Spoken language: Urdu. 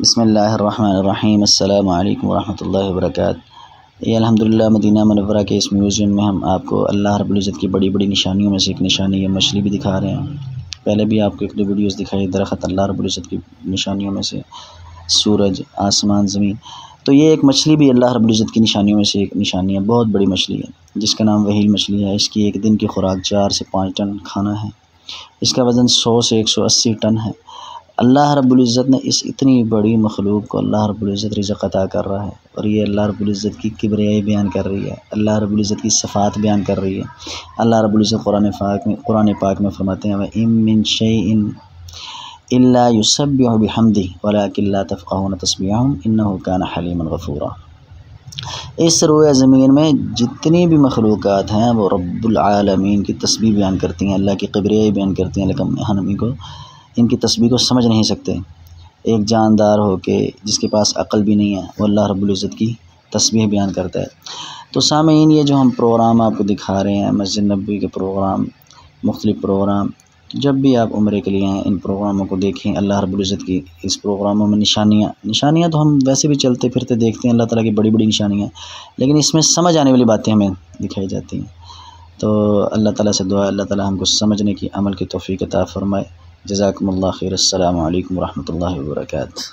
بسم اللہ الرحمن الرحیم۔ السلام علیکم ورحمۃ اللہ وبرکاتہ۔ یہ الحمدللہ مدینہ منورہ کے اس میوزیم میں ہم آپ کو اللہ رب العزت کی بڑی بڑی نشانیوں میں سے ایک نشانی ہے مچھلی بھی دکھا رہے ہیں۔ پہلے بھی آپ کو ایک دو ویڈیوز دکھائی درخت اللہ رب العزت کی نشانیوں میں سے، سورج، آسمان، زمین۔ تو یہ ایک مچھلی بھی اللہ رب العزت کی نشانیوں میں سے ایک نشانی ہے، بہت بڑی مچھلی ہے جس کا نام وہیل مچھلی ہے۔ اس کی ایک دن کی خوراک 4 سے 5 ٹن کھانا ہے۔ اس کا وزن 100 سے 180 ٹن ہے۔ اللہ رب العزت نے اس اتنی بڑی مخلوق کو اللہ رب العزت رزق عطا کر رہا ہے، اور یہ اللہ رب العزت کی کبریائی بیان کر رہی ہے، اللہ رب العزت کی صفات بیان کر رہی ہے۔ اللہ رب العزت قرآن پاک میں فرماتے ہیں وَإِن مِّن شَيْءٍ إِلَّا يُسَبِّحُ بِحَمْدِهِ وَلَٰكِن لَّا تَفْقَهُونَ تَسْبِيحَهُمْ إِنَّهُ كَانَ حَلِيمًا غَفُورًا۔ اس روئے زمین میں جتنی بھی مخلوقات ہیں وہ رب العالمین کی تسبیح بیان کرتی ہیں، اللہ کی کبریائی بیان کرتی ہیں، لیکن ہم ان کی تسبیح کو سمجھ نہیں سکتے۔ ایک جاندار ہو کے جس کے پاس عقل بھی نہیں ہے وہ اللہ رب العزت کی تسبیح بیان کرتا ہے۔ تو سامعین، یہ جو ہم پروگرام آپ کو دکھا رہے ہیں، مسجد نبوی کے پروگرام، مختلف پروگرام، جب بھی آپ عمرے کے لیے ہیں ان پروگراموں کو دیکھیں۔ اللہ رب العزت کی اس پروگراموں میں نشانیاں تو ہم ویسے بھی چلتے پھرتے دیکھتے ہیں، اللہ تعالیٰ کی بڑی بڑی نشانیاں، لیکن اس میں سمجھ آنے والی باتیں ہمیں دکھائی جاتی ہیں۔ تو اللہ تعالیٰ سے دعا، اللہ تعالیٰ ہم کو سمجھنے کی، عمل کی توفیق عطا فرمائے۔ جزاکم اللہ خیر۔ السلام علیکم ورحمۃ اللہ وبرکاتہ۔